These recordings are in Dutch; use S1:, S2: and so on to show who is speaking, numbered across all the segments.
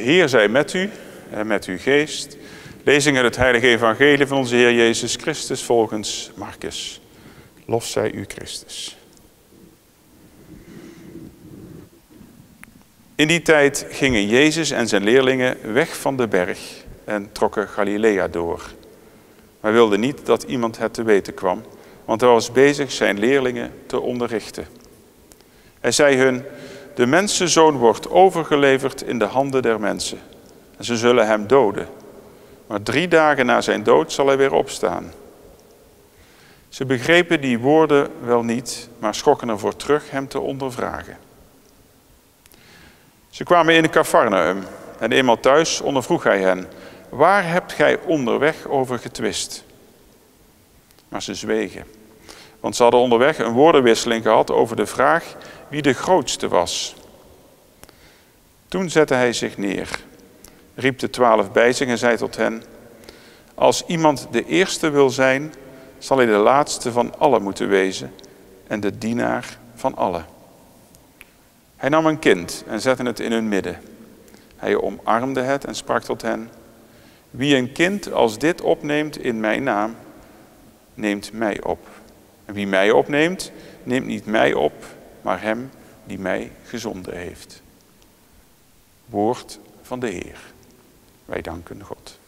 S1: Heer zij met u en met uw geest. Lezing uit het heilige evangelie van onze Heer Jezus Christus volgens Marcus. Lof zij u Christus. In die tijd gingen Jezus en zijn leerlingen weg van de berg en trokken Galilea door. Maar wilde niet dat iemand het te weten kwam, want hij was bezig zijn leerlingen te onderrichten. Hij zei hun: de mensenzoon wordt overgeleverd in de handen der mensen. En ze zullen hem doden. Maar 3 dagen na zijn dood zal hij weer opstaan. Ze begrepen die woorden wel niet, maar schrokken ervoor terug hem te ondervragen. Ze kwamen in Cafarnaum en eenmaal thuis ondervroeg hij hen: waar hebt gij onderweg over getwist? Maar ze zwegen, want ze hadden onderweg een woordenwisseling gehad over de vraag wie de grootste was. Toen zette hij zich neer, riep de 12 bij zich en zei tot hen: als iemand de eerste wil zijn, zal hij de laatste van allen moeten wezen en de dienaar van allen. Hij nam een kind en zette het in hun midden. Hij omarmde het en sprak tot hen: wie een kind als dit opneemt in mijn naam, neemt mij op. En wie mij opneemt, neemt niet mij op, maar hem die mij gezonden heeft. Woord van de Heer. Wij danken God.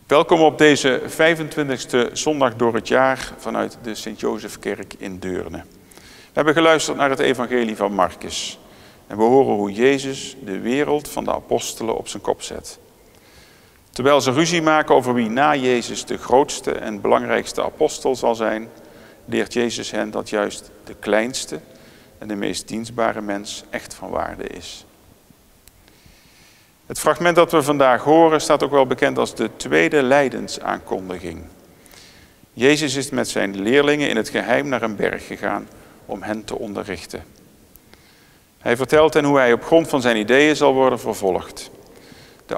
S1: Welkom op deze 25e zondag door het jaar vanuit de Sint-Jozefkerk in Deurne. We hebben geluisterd naar het evangelie van Marcus. En we horen hoe Jezus de wereld van de apostelen op zijn kop zet. Terwijl ze ruzie maken over wie na Jezus de grootste en belangrijkste apostel zal zijn, leert Jezus hen dat juist de kleinste en de meest dienstbare mens echt van waarde is. Het fragment dat we vandaag horen staat ook wel bekend als de tweede lijdensaankondiging. Jezus is met zijn leerlingen in het geheim naar een berg gegaan om hen te onderrichten. Hij vertelt hen hoe hij op grond van zijn ideeën zal worden vervolgd. De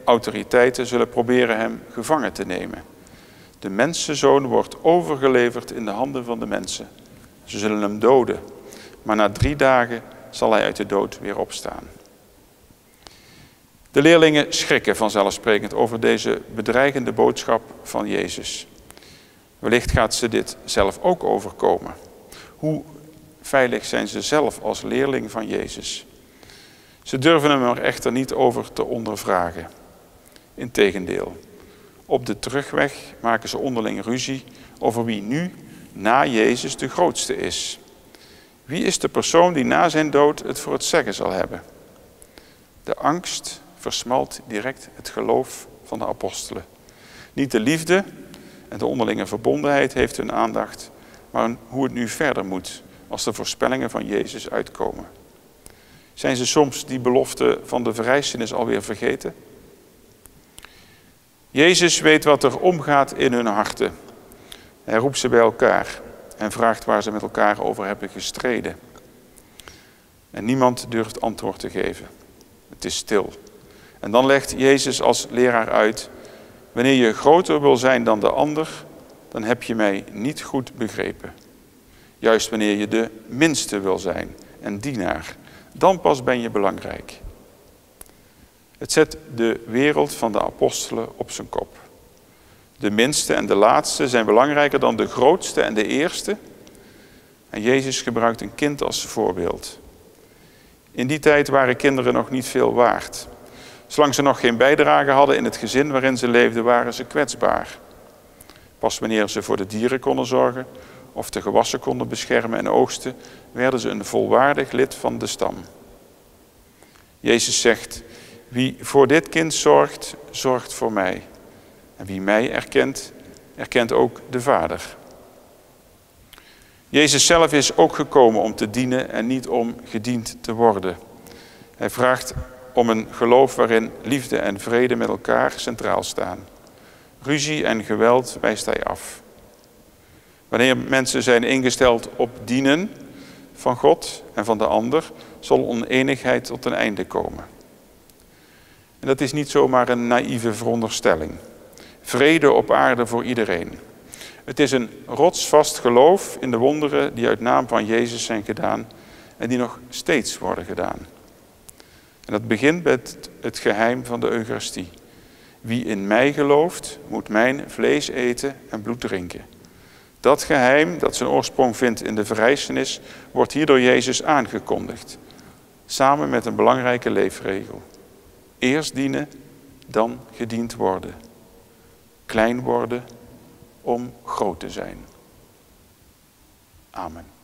S1: autoriteiten zullen proberen hem gevangen te nemen. De mensenzoon wordt overgeleverd in de handen van de mensen. Ze zullen hem doden, maar na 3 dagen zal hij uit de dood weer opstaan. De leerlingen schrikken vanzelfsprekend over deze bedreigende boodschap van Jezus. Wellicht gaat ze dit zelf ook overkomen. Hoe veilig zijn ze zelf als leerling van Jezus? Ze durven hem er echter niet over te ondervragen. Integendeel, op de terugweg maken ze onderling ruzie over wie nu na Jezus de grootste is. Wie is de persoon die na zijn dood het voor het zeggen zal hebben? De angst versmalt direct het geloof van de apostelen. Niet de liefde en de onderlinge verbondenheid heeft hun aandacht, maar hoe het nu verder moet als de voorspellingen van Jezus uitkomen. Zijn ze soms die belofte van de verrijzenis alweer vergeten? Jezus weet wat er omgaat in hun harten. Hij roept ze bij elkaar en vraagt waar ze met elkaar over hebben gestreden. En niemand durft antwoord te geven. Het is stil. En dan legt Jezus als leraar uit: wanneer je groter wil zijn dan de ander, dan heb je mij niet goed begrepen. Juist wanneer je de minste wil zijn en dienaar, dan pas ben je belangrijk. Het zet de wereld van de apostelen op zijn kop. De minste en de laatste zijn belangrijker dan de grootste en de eerste. En Jezus gebruikt een kind als voorbeeld. In die tijd waren kinderen nog niet veel waard. Zolang ze nog geen bijdrage hadden in het gezin waarin ze leefden, waren ze kwetsbaar. Pas wanneer ze voor de dieren konden zorgen of de gewassen konden beschermen en oogsten, werden ze een volwaardig lid van de stam. Jezus zegt: wie voor dit kind zorgt, zorgt voor mij. En wie mij erkent, erkent ook de Vader. Jezus zelf is ook gekomen om te dienen en niet om gediend te worden. Hij vraagt om een geloof waarin liefde en vrede met elkaar centraal staan. Ruzie en geweld wijst hij af. Wanneer mensen zijn ingesteld op dienen van God en van de ander, zal oneenigheid tot een einde komen. En dat is niet zomaar een naïeve veronderstelling. Vrede op aarde voor iedereen. Het is een rotsvast geloof in de wonderen die uit naam van Jezus zijn gedaan en die nog steeds worden gedaan. En dat begint met het geheim van de Eucharistie. Wie in mij gelooft, moet mijn vlees eten en bloed drinken. Dat geheim, dat zijn oorsprong vindt in de verrijzenis, wordt hier door Jezus aangekondigd. Samen met een belangrijke leefregel. Eerst dienen, dan gediend worden. Klein worden om groot te zijn. Amen.